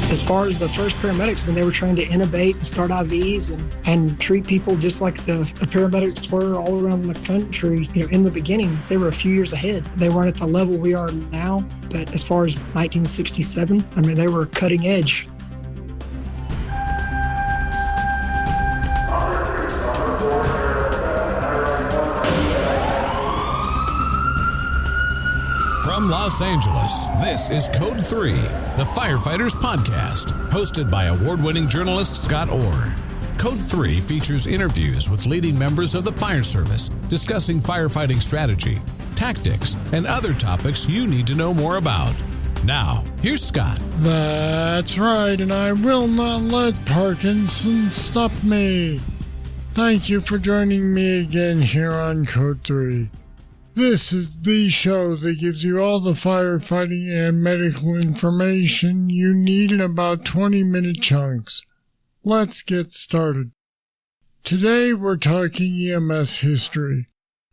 As far as the first paramedics, they were trained to intubate and start IVs and treat people just like the paramedics were all around the country. In the beginning, they were a few years ahead. They weren't at the level we are now, but as far as 1967, they were cutting edge. From Los Angeles, this is Code 3, the Firefighters podcast, hosted by award-winning journalist Scott Orr. Code 3 features interviews with leading members of the fire service, discussing firefighting strategy, tactics, and other topics you need to know more about. Now, here's Scott. That's right, and I will not let Parkinson stop me. Thank you for joining me again here on Code 3. This is the show that gives you all the firefighting and medical information you need in about 20-minute chunks. Let's get started. Today we're talking EMS history.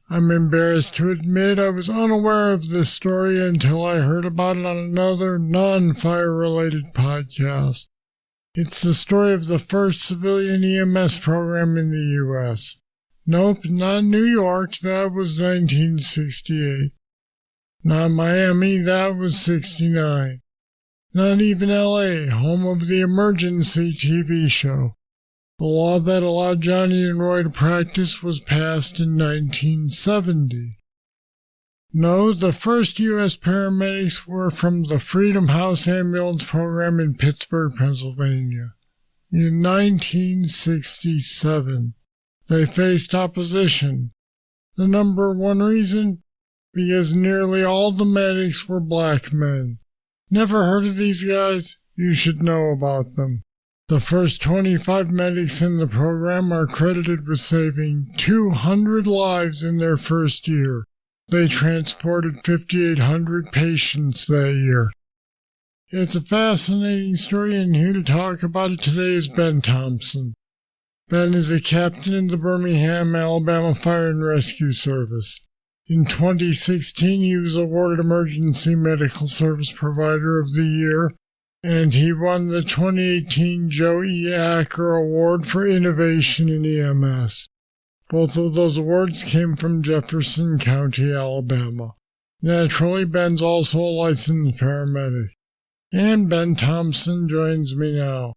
I'm embarrassed to admit I was unaware of this story until I heard about it on another non-fire-related podcast. It's the story of the first civilian EMS program in the U.S. Nope, not New York, that was 1968. Not Miami, that was 69. Not even LA, home of the Emergency TV show. The law that allowed Johnny and Roy to practice was passed in 1970. No, the first U.S. paramedics were from the Freedom House Ambulance Program in Pittsburgh, Pennsylvania. In 1967. They faced opposition. The number one reason? Because nearly all the medics were black men. Never heard of these guys? You should know about them. The first 25 medics in the program are credited with saving 200 lives in their first year. They transported 5,800 patients that year. It's a fascinating story, and here to talk about it today is Ben Thompson. Ben is a captain in the Birmingham, Alabama Fire and Rescue Service. In 2016, he was awarded Emergency Medical Service Provider of the Year, and he won the 2018 Joe E. Acker Award for Innovation in EMS. Both of those awards came from Jefferson County, Alabama. Naturally, Ben's also a licensed paramedic. And Ben Thompson joins me now.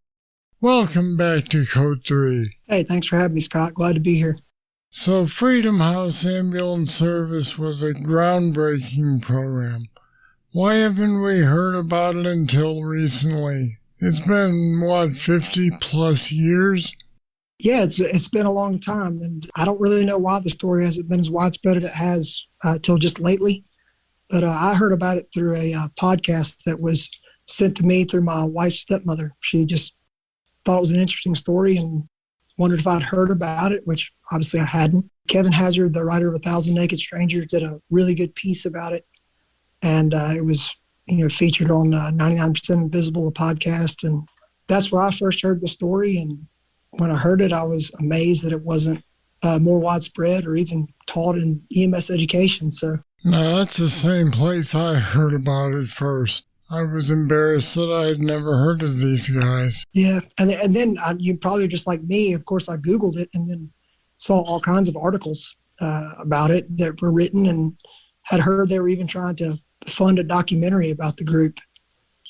Welcome back to Code 3. Hey, thanks for having me, Scott. Glad to be here. So, Freedom House Ambulance Service was a groundbreaking program. Why haven't we heard about it until recently? It's been, 50 plus years? Yeah, it's been a long time, and I don't really know why the story hasn't been as widespread as it has till just lately. But I heard about it through a podcast that was sent to me through my wife's stepmother. She just thought it was an interesting story and wondered if I'd heard about it, which obviously I hadn't. Kevin Hazard, the writer of 1,000 Naked Strangers, did a really good piece about it. And it was, featured on 99% Invisible, the podcast. And that's where I first heard the story. And when I heard it, I was amazed that it wasn't more widespread or even taught in EMS education. So, no, that's the same place I heard about it first. I was embarrassed that I had never heard of these guys. Yeah, and then you probably just like me. Of course, I Googled it and then saw all kinds of articles about it that were written, and had heard they were even trying to fund a documentary about the group.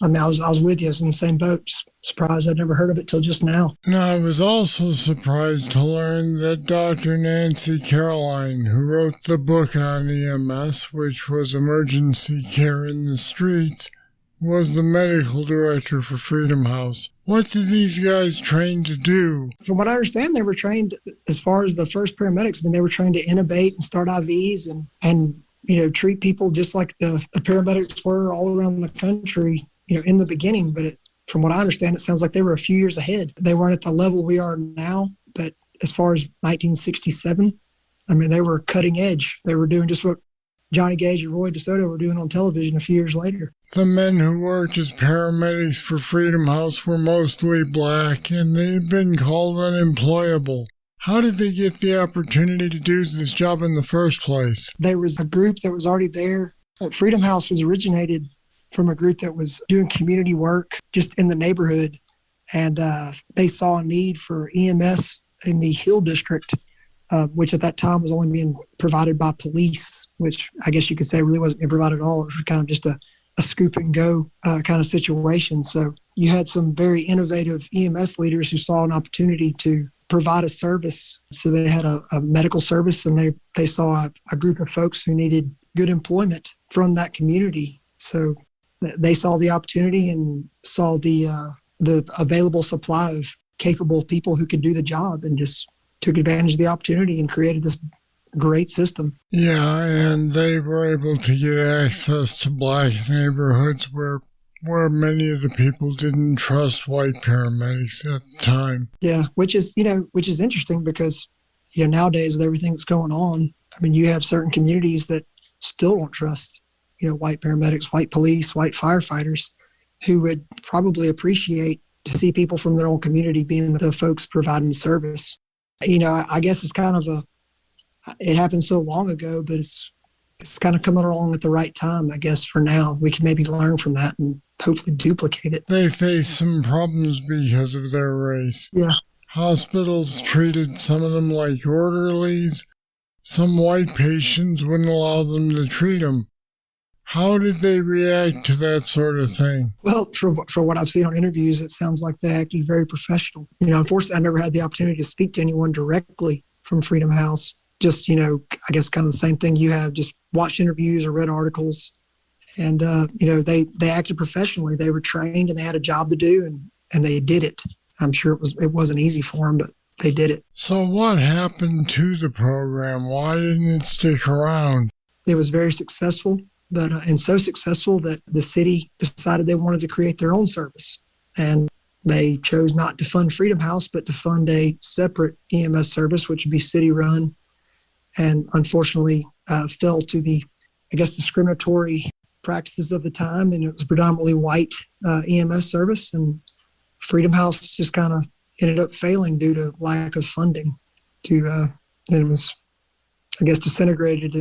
I was with you. I was in the same boat. Just surprised I'd never heard of it till just now. Now, I was also surprised to learn that Dr. Nancy Caroline, who wrote the book on EMS, which was Emergency Care in the Streets, was the medical director for Freedom House. What did these guys train to do? From what I understand, they were trained, as far as the first paramedics, they were trained to intubate and start IVs and treat people just like the paramedics were all around the country, in the beginning. But from what I understand, it sounds like they were a few years ahead. They weren't at the level we are now, but as far as 1967, they were cutting edge. They were doing just what Johnny Gage and Roy DeSoto were doing on television a few years later. The men who worked as paramedics for Freedom House were mostly black, and they've been called unemployable. How did they get the opportunity to do this job in the first place? There was a group that was already there. Freedom House was originated from a group that was doing community work just in the neighborhood. And they saw a need for EMS in the Hill District, which at that time was only being provided by police, which I guess you could say really wasn't being provided at all. It was kind of just a scoop and go kind of situation. So you had some very innovative EMS leaders who saw an opportunity to provide a service. So they had a medical service, and they saw a group of folks who needed good employment from that community. So they saw the opportunity and saw the available supply of capable people who could do the job, and just took advantage of the opportunity and created this great system. Yeah, and they were able to get access to black neighborhoods where many of the people didn't trust white paramedics at the time. Yeah, which is interesting because, nowadays with everything that's going on, I mean, you have certain communities that still don't trust, white paramedics, white police, white firefighters, who would probably appreciate to see people from their own community being the folks providing the service. I guess it's kind of it happened so long ago, but it's kind of coming along at the right time, I guess, for now. We can maybe learn from that and hopefully duplicate it. They faced some problems because of their race. Yeah. Hospitals treated some of them like orderlies. Some white patients wouldn't allow them to treat them. How did they react to that sort of thing? Well, for what I've seen on interviews, it sounds like they acted very professional. Unfortunately, I never had the opportunity to speak to anyone directly from Freedom House. Just, I guess kind of the same thing you have, just watched interviews or read articles. And, they acted professionally. They were trained and they had a job to do, and they did it. I'm sure it wasn't easy for them, but they did it. So what happened to the program? Why didn't it stick around? It was very successful, but and so successful that the city decided they wanted to create their own service. And they chose not to fund Freedom House, but to fund a separate EMS service, which would be city-run, and unfortunately fell to the discriminatory practices of the time, and it was predominantly white EMS service, and Freedom House just kind of ended up failing due to lack of funding. And it was, disintegrated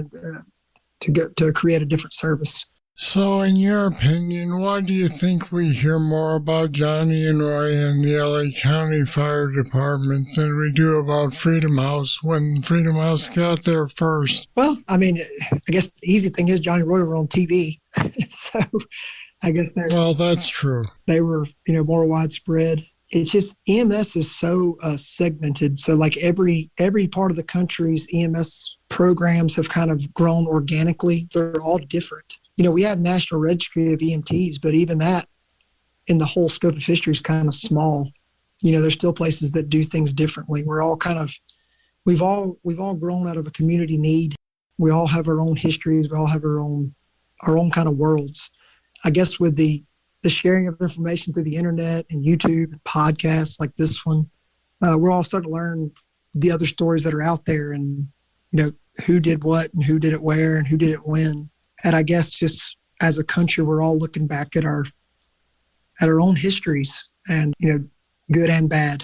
to create a different service. So in your opinion, why do you think we hear more about Johnny and Roy and the LA County Fire Department than we do about Freedom House when Freedom House got there first? Well, I mean, I guess the easy thing is Johnny and Roy were on TV. So I guess that's true. They were, more widespread. It's just EMS is so segmented. So like every part of the country's EMS programs have kind of grown organically. They're all different. We have National Registry of EMTs, but even that in the whole scope of history is kind of small. There's still places that do things differently. We're all we've all grown out of a community need. We all have our own histories. We all have our own kind of worlds. I guess with the sharing of information through the internet and YouTube and podcasts like this one, we're all starting to learn the other stories that are out there, and, who did what and who did it where and who did it when. And I guess just as a country, we're all looking back at our own histories, and, good and bad.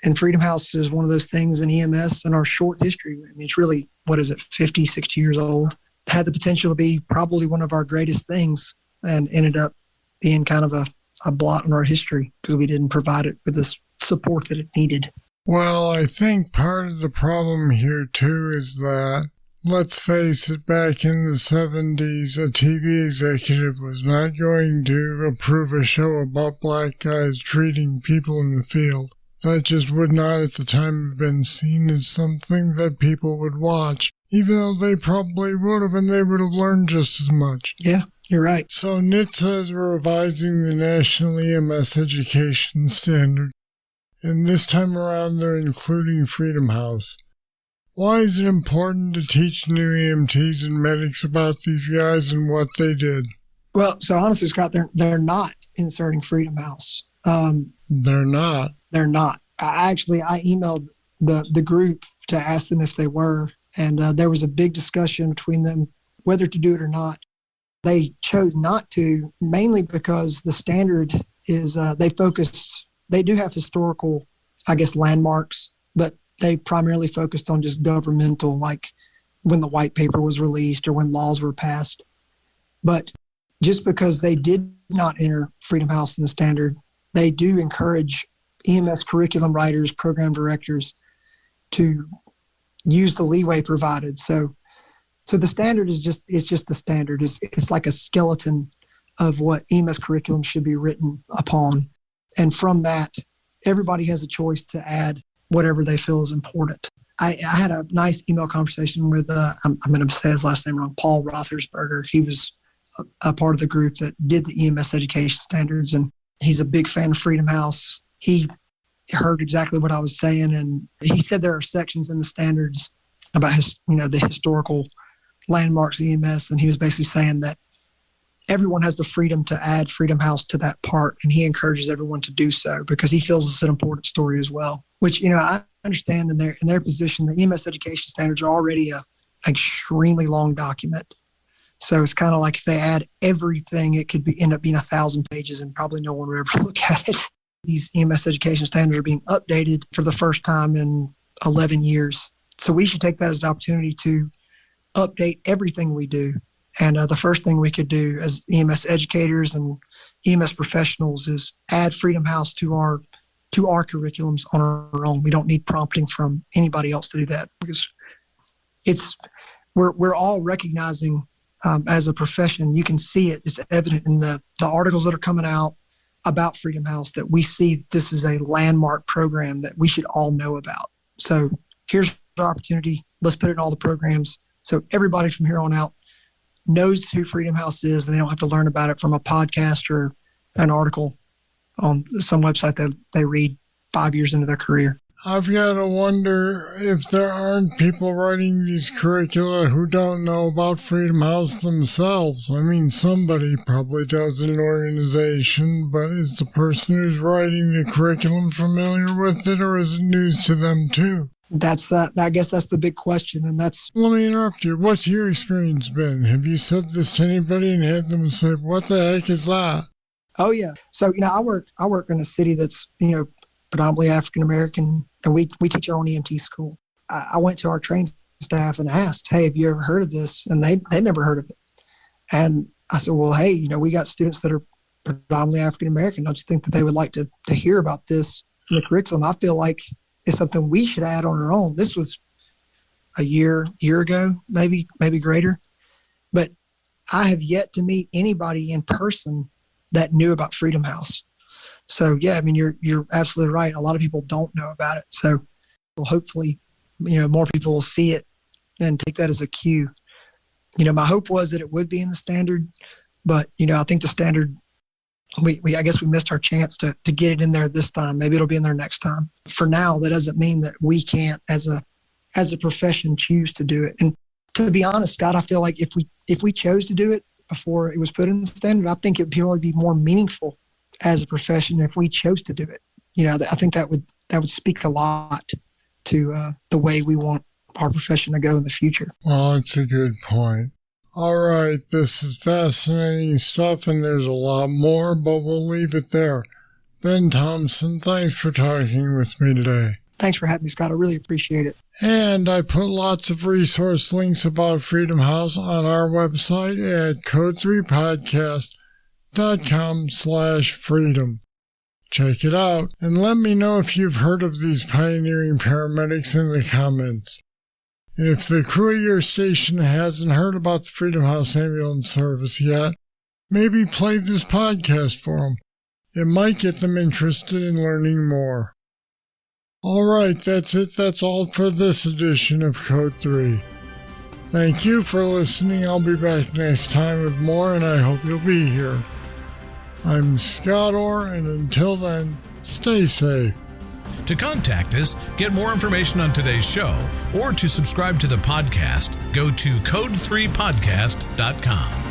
And Freedom House is one of those things in EMS in our short history. I mean, it's really, 50, 60 years old. Had the potential to be probably one of our greatest things, and ended up being kind of a blot in our history because we didn't provide it with the support that it needed. Well, I think part of the problem here, too, is that, let's face it, back in the 70s, a TV executive was not going to approve a show about black guys treating people in the field. That just would not at the time have been seen as something that people would watch, even though they probably would have, and they would have learned just as much. Yeah, you're right. So NHTSA is revising the National EMS Education Standard, and this time around they're including Freedom House. Why is it important to teach new EMTs and medics about these guys and what they did? Well, so honestly, Scott, they're not inserting Freedom House. They're not. They're not. I emailed the group to ask them if they were, and there was a big discussion between them whether to do it or not. They chose not to, mainly because the standard is they do have historical, landmarks, but they primarily focused on just governmental, like when the white paper was released or when laws were passed. But just because they did not enter Freedom House in the standard, they do encourage EMS curriculum writers, program directors to use the leeway provided. So the standard is just the standard. It's like a skeleton of what EMS curriculum should be written upon. And from that, everybody has a choice to add whatever they feel is important. I had a nice email conversation with, I'm going to say his last name wrong, Paul Rothersberger. He was a part of the group that did the EMS education standards, and he's a big fan of Freedom House. He heard exactly what I was saying, and he said there are sections in the standards about the historical landmarks of EMS, and he was basically saying that everyone has the freedom to add Freedom House to that part, and he encourages everyone to do so because he feels it's an important story as well, which, I understand in their position. The EMS education standards are already a extremely long document. So it's kind of like if they add everything, it could end up being 1,000 pages and probably no one would ever look at it. These EMS education standards are being updated for the first time in 11 years. So we should take that as an opportunity to update everything we do. And the first thing we could do as EMS educators and EMS professionals is add Freedom House to our curriculums on our own. We don't need prompting from anybody else to do that because we're all recognizing as a profession. You can see it. It's evident in the articles that are coming out about Freedom House that we see this is a landmark program that we should all know about. So here's our opportunity. Let's put it in all the programs so everybody from here on out knows who Freedom House is, and they don't have to learn about it from a podcast or an article on some website that they read 5 years into their career. I've got to wonder if there aren't people writing these curricula who don't know about Freedom House themselves. I mean, somebody probably does in an organization, but is the person who's writing the curriculum familiar with it, or is it news to them too? I guess that's the big question, and that's... Let me interrupt you. What's your experience been? Have you said this to anybody and had them say, what the heck is that? Oh, yeah. So, I work in a city that's, predominantly African-American, and we teach our own EMT school. I went to our training staff and asked, hey, have you ever heard of this? And they never heard of it. And I said, well, hey, we got students that are predominantly African-American. Don't you think that they would like to hear about this in the curriculum? I feel like it's something we should add on our own. This was a year ago, maybe greater. But I have yet to meet anybody in person that knew about Freedom House. So, yeah, you're absolutely right. A lot of people don't know about it. So hopefully, more people will see it and take that as a cue. My hope was that it would be in the standard, but, I think the standard, I guess we missed our chance to get it in there this time. Maybe it'll be in there next time. For now, that doesn't mean that we can't, as a profession, choose to do it. And to be honest, Scott, I feel like if we chose to do it before it was put in the standard, I think it would probably be more meaningful as a profession if we chose to do it. I think that would speak a lot to the way we want our profession to go in the future. Well, it's a good point. All right, this is fascinating stuff, and there's a lot more, but we'll leave it there. Ben Thompson, thanks for talking with me today. Thanks for having me, Scott. I really appreciate it. And I put lots of resource links about Freedom House on our website at code3podcast.com/freedom. Check it out, and let me know if you've heard of these pioneering paramedics in the comments. And if the crew at your station hasn't heard about the Freedom House Ambulance Service yet, maybe play this podcast for them. It might get them interested in learning more. All right, that's it. That's all for this edition of Code 3. Thank you for listening. I'll be back next time with more, and I hope you'll be here. I'm Scott Orr, and until then, stay safe. To contact us, get more information on today's show, or to subscribe to the podcast, go to code3podcast.com.